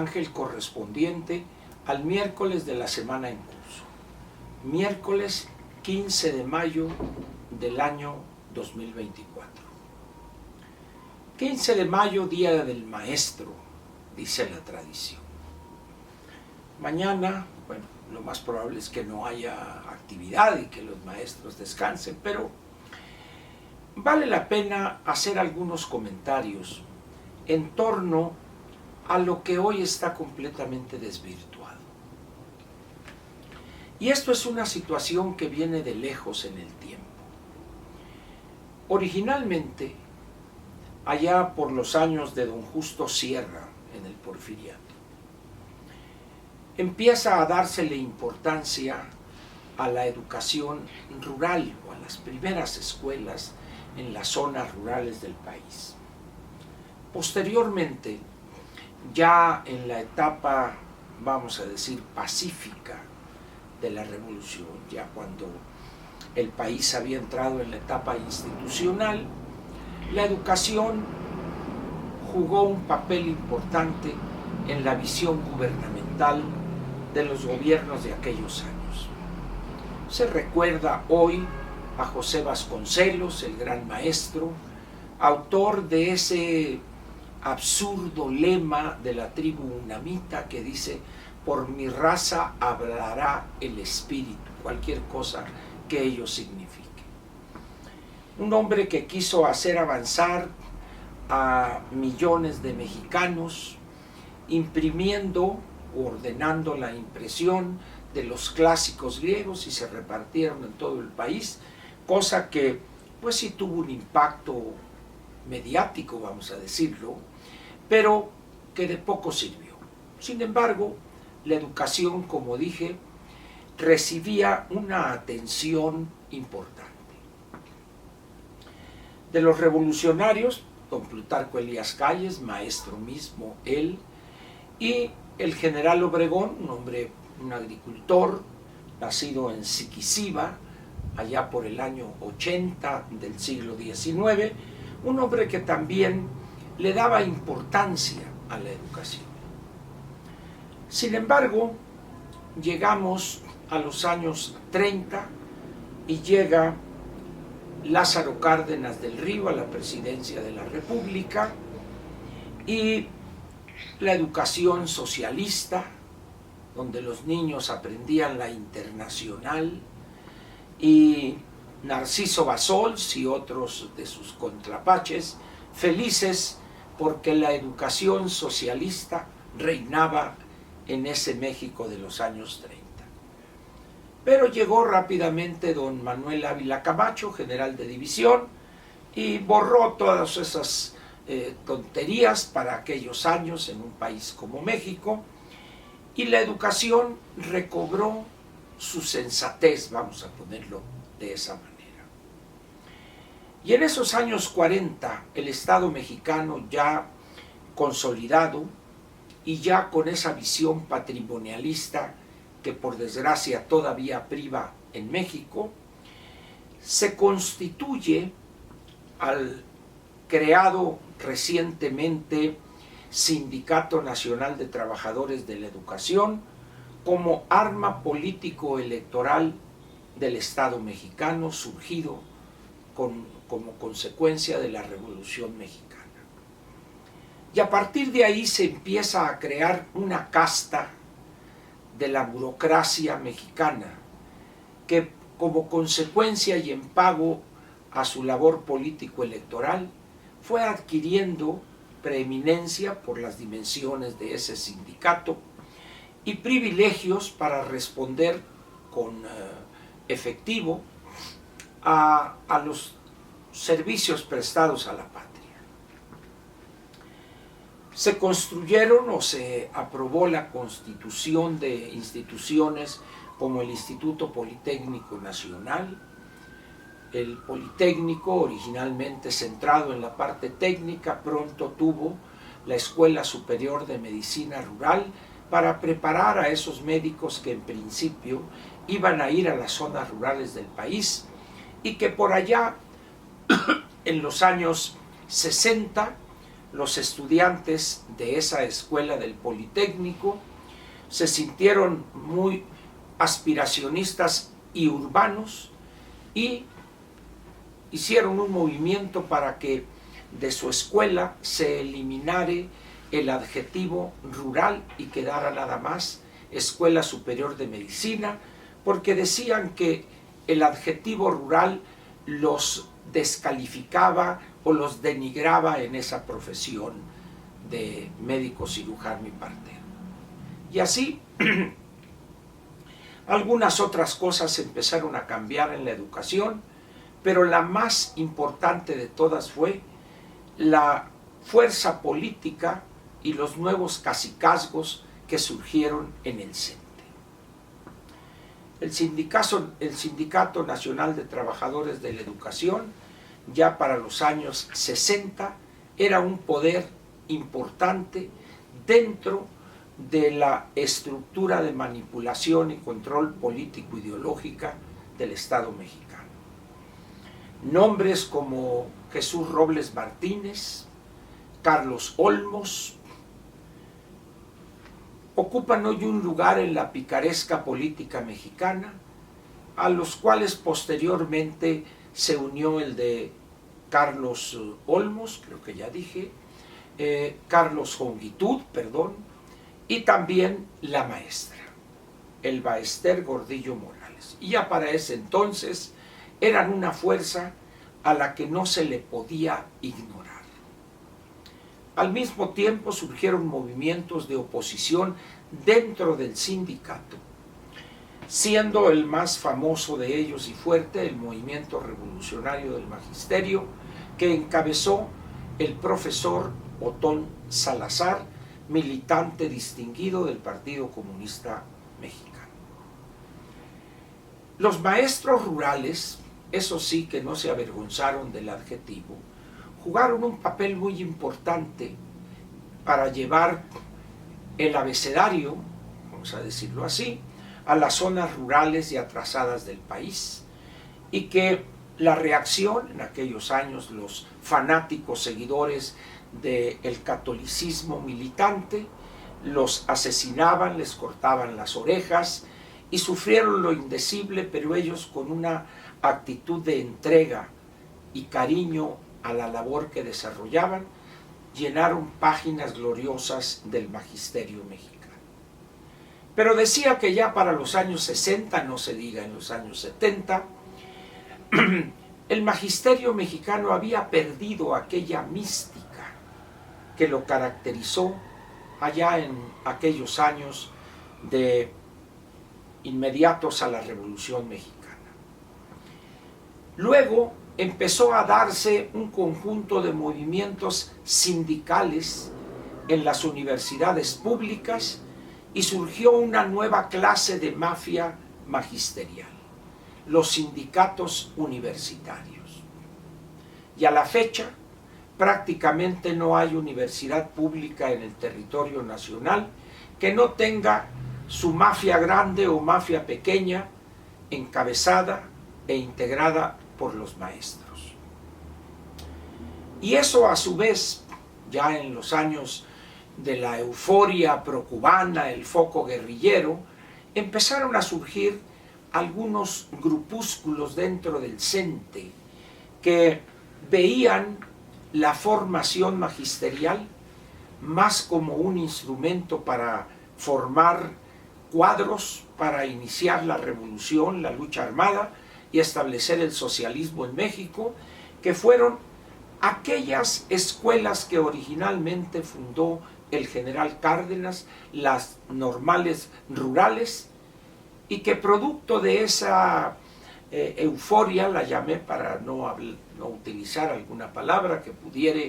Ángel correspondiente al miércoles de la semana en curso, miércoles 15 de mayo del año 2024. 15 de mayo, Día del Maestro, dice la tradición. Mañana, bueno, lo más probable es que no haya actividad y que los maestros descansen, pero vale la pena hacer algunos comentarios en torno a lo que hoy está completamente desvirtuado. Y esto es una situación que viene de lejos en el tiempo. Originalmente, allá por los años de don Justo Sierra, en el Porfiriato, empieza a dársele importancia a la educación rural o a las primeras escuelas en las zonas rurales del país. Posteriormente, ya en la etapa, vamos a decir, pacífica de la revolución, ya cuando el país había entrado en la etapa institucional, la educación jugó un papel importante en la visión gubernamental de los gobiernos de aquellos años. Se recuerda hoy a José Vasconcelos, el gran maestro, autor de ese absurdo lema de la tribu unamita que dice: por mi raza hablará el espíritu, cualquier cosa que ello signifique. Un hombre que quiso hacer avanzar a millones de mexicanos, imprimiendo, ordenando la impresión de los clásicos griegos, y se repartieron en todo el país, cosa que pues sí tuvo un impacto mediático, vamos a decirlo, pero que de poco sirvió. Sin embargo, la educación, como dije, recibía una atención importante. De los revolucionarios, don Plutarco Elías Calles, maestro mismo él, y el general Obregón, un hombre, un agricultor, nacido en Siquiciba, allá por el año 80 del siglo XIX, un hombre que también le daba importancia a la educación. Sin embargo, llegamos a los años 30 y llega Lázaro Cárdenas del Río a la presidencia de la República, y la educación socialista, donde los niños aprendían la internacional, y Narciso Bassols y otros de sus contrapaches, felices porque la educación socialista reinaba en ese México de los años 30. Pero llegó rápidamente don Manuel Ávila Camacho, general de división, y borró todas esas tonterías para aquellos años en un país como México, y la educación recobró su sensatez, vamos a ponerlo de esa manera. Y en esos años 40, el Estado mexicano ya consolidado y ya con esa visión patrimonialista que por desgracia todavía priva en México, se constituye al creado recientemente Sindicato Nacional de Trabajadores de la Educación como arma político-electoral del Estado mexicano, surgido como consecuencia de la Revolución Mexicana. Y a partir de ahí se empieza a crear una casta de la burocracia mexicana que, como consecuencia y en pago a su labor político-electoral, fue adquiriendo preeminencia por las dimensiones de ese sindicato y privilegios para responder con efectivo a los servicios prestados a la patria. Se construyeron o se aprobó la constitución de instituciones como el Instituto Politécnico Nacional. El Politécnico, originalmente centrado en la parte técnica, pronto tuvo la Escuela Superior de Medicina Rural para preparar a esos médicos que en principio iban a ir a las zonas rurales del país y que por allá en los años 60 los estudiantes de esa escuela del Politécnico se sintieron muy aspiracionistas y urbanos y hicieron un movimiento para que de su escuela se eliminara el adjetivo rural y quedara nada más Escuela Superior de Medicina, porque decían que el adjetivo rural los descalificaba o los denigraba en esa profesión de médico cirujano y partero. Y así algunas otras cosas empezaron a cambiar en la educación, pero la más importante de todas fue la fuerza política y los nuevos cacicazgos que surgieron en el CENTE. El Sindicato Nacional de Trabajadores de la Educación, ya para los años 60, era un poder importante dentro de la estructura de manipulación y control político-ideológica del Estado mexicano. Nombres como Jesús Robles Martínez, Carlos Olmos, ocupan hoy un lugar en la picaresca política mexicana, a los cuales posteriormente se unió el de Carlos Olmos, creo que ya dije, Carlos Jongitud, y también la maestra, el Baester Gordillo Morales. Y ya para ese entonces eran una fuerza a la que no se le podía ignorar. Al mismo tiempo surgieron movimientos de oposición dentro del sindicato, siendo el más famoso de ellos y fuerte el Movimiento Revolucionario del Magisterio, que encabezó el profesor Otón Salazar, militante distinguido del Partido Comunista Mexicano. Los maestros rurales, eso sí que no se avergonzaron del adjetivo, jugaron un papel muy importante para llevar el abecedario, vamos a decirlo así, a las zonas rurales y atrasadas del país, y que la reacción en aquellos años, los fanáticos seguidores del catolicismo militante, los asesinaban, les cortaban las orejas y sufrieron lo indecible, pero ellos con una actitud de entrega y cariño a la labor que desarrollaban, llenaron páginas gloriosas del magisterio mexicano. Pero decía que ya para los años 60, no se diga en los años 70, el magisterio mexicano había perdido aquella mística que lo caracterizó allá en aquellos años de inmediatos a la Revolución Mexicana. Luego empezó a darse un conjunto de movimientos sindicales en las universidades públicas y surgió una nueva clase de mafia magisterial, los sindicatos universitarios. Y a la fecha, prácticamente no hay universidad pública en el territorio nacional que no tenga su mafia grande o mafia pequeña encabezada e integrada por los maestros. Y eso a su vez, ya en los años de la euforia procubana, el foco guerrillero, empezaron a surgir algunos grupúsculos dentro del CENTE que veían la formación magisterial más como un instrumento para formar cuadros para iniciar la revolución, la lucha armada y establecer el socialismo en México, que fueron aquellas escuelas que originalmente fundó el general Cárdenas, las normales rurales, y que producto de esa euforia, la llamé para no utilizar alguna palabra que pudiera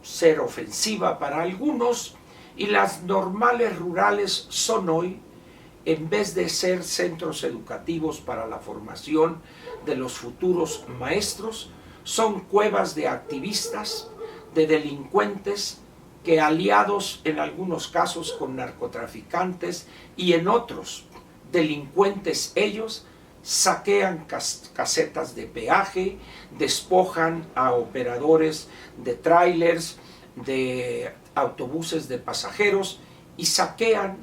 ser ofensiva para algunos, y las normales rurales son hoy, en vez de ser centros educativos para la formación de los futuros maestros, son cuevas de activistas, de delincuentes, que aliados en algunos casos con narcotraficantes y en otros delincuentes ellos, saquean casetas de peaje, despojan a operadores de trailers de autobuses de pasajeros y saquean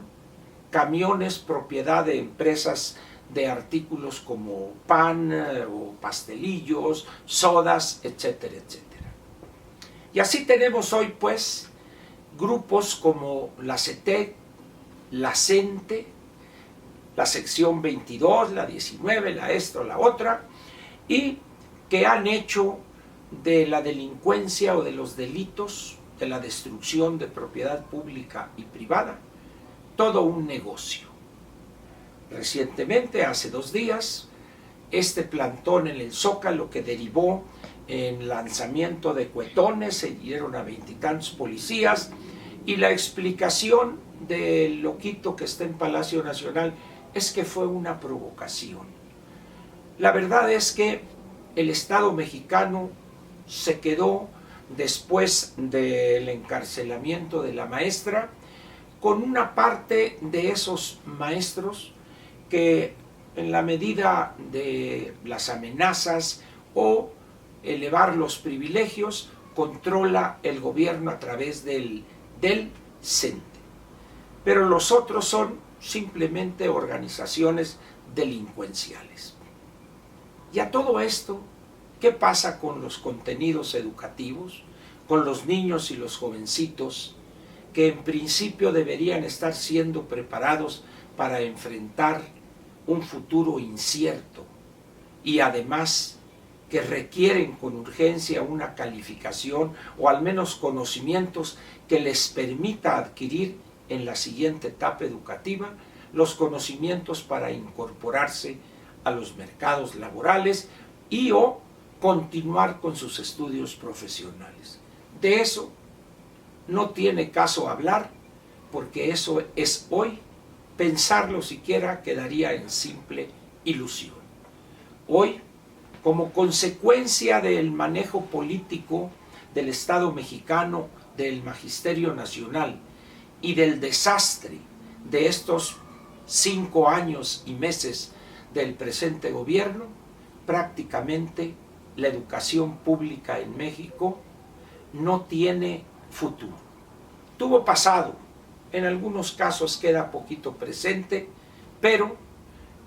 camiones propiedad de empresas de artículos como pan o pastelillos, sodas, etcétera, etcétera. Y así tenemos hoy pues grupos como la CETEC, la CENTE, la sección 22, la 19, la esta o la otra, y que han hecho de la delincuencia o de los delitos, de la destrucción de propiedad pública y privada, todo un negocio. Recientemente, hace 2 días, este plantón en el Zócalo que derivó en lanzamiento de cuetones, se dieron a 20 y tantos policías, y la explicación del loquito que está en Palacio Nacional es que fue una provocación. La verdad es que el Estado mexicano se quedó, después del encarcelamiento de la maestra, con una parte de esos maestros que, en la medida de las amenazas o elevar los privilegios, controla el gobierno a través del CENTE. Pero los otros son simplemente organizaciones delincuenciales. Y a todo esto, ¿qué pasa con los contenidos educativos, con los niños y los jovencitos que en principio deberían estar siendo preparados para enfrentar un futuro incierto y además que requieren con urgencia una calificación o al menos conocimientos que les permita adquirir en la siguiente etapa educativa los conocimientos para incorporarse a los mercados laborales y o continuar con sus estudios profesionales? De eso no tiene caso hablar, porque eso es hoy, pensarlo siquiera quedaría en simple ilusión. Hoy, como consecuencia del manejo político del Estado mexicano, del Magisterio Nacional y del desastre de estos 5 años y meses del presente gobierno, prácticamente la educación pública en México no tiene futuro. Tuvo pasado, en algunos casos queda poquito presente, pero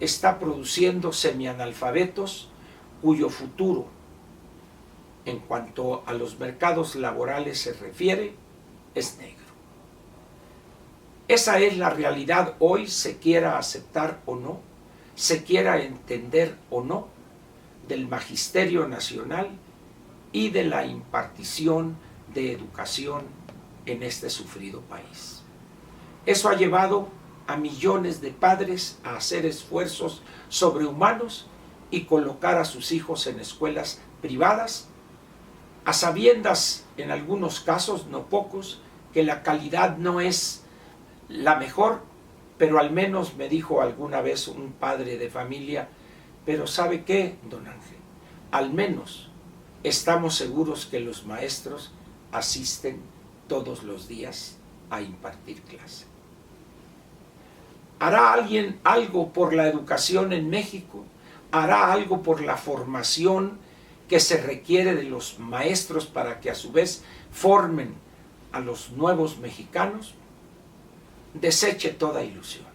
está produciendo semianalfabetos cuyo futuro, en cuanto a los mercados laborales se refiere, es negro. Esa es la realidad hoy, se quiera aceptar o no, se quiera entender o no, del Magisterio Nacional y de la impartición de educación en este sufrido país. Eso ha llevado a millones de padres a hacer esfuerzos sobrehumanos y colocar a sus hijos en escuelas privadas, a sabiendas, en algunos casos, no pocos, que la calidad no es la mejor, pero al menos me dijo alguna vez un padre de familia, pero ¿sabe qué, don Ángel? Al menos estamos seguros que los maestros asisten todos los días a impartir clase. ¿Hará alguien algo por la educación en México? ¿Hará algo por la formación que se requiere de los maestros para que a su vez formen a los nuevos mexicanos? Deseche toda ilusión.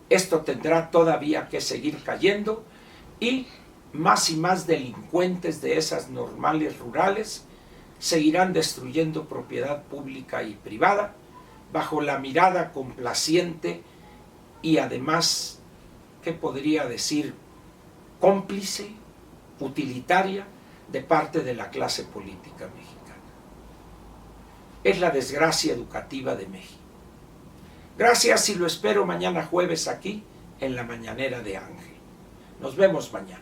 Esto tendrá todavía que seguir cayendo y más delincuentes de esas normales rurales seguirán destruyendo propiedad pública y privada bajo la mirada complaciente y además, ¿qué podría decir?, cómplice, utilitaria de parte de la clase política mexicana. Es la desgracia educativa de México. Gracias y lo espero mañana jueves aquí en la Mañanera de Ángel. Nos vemos mañana.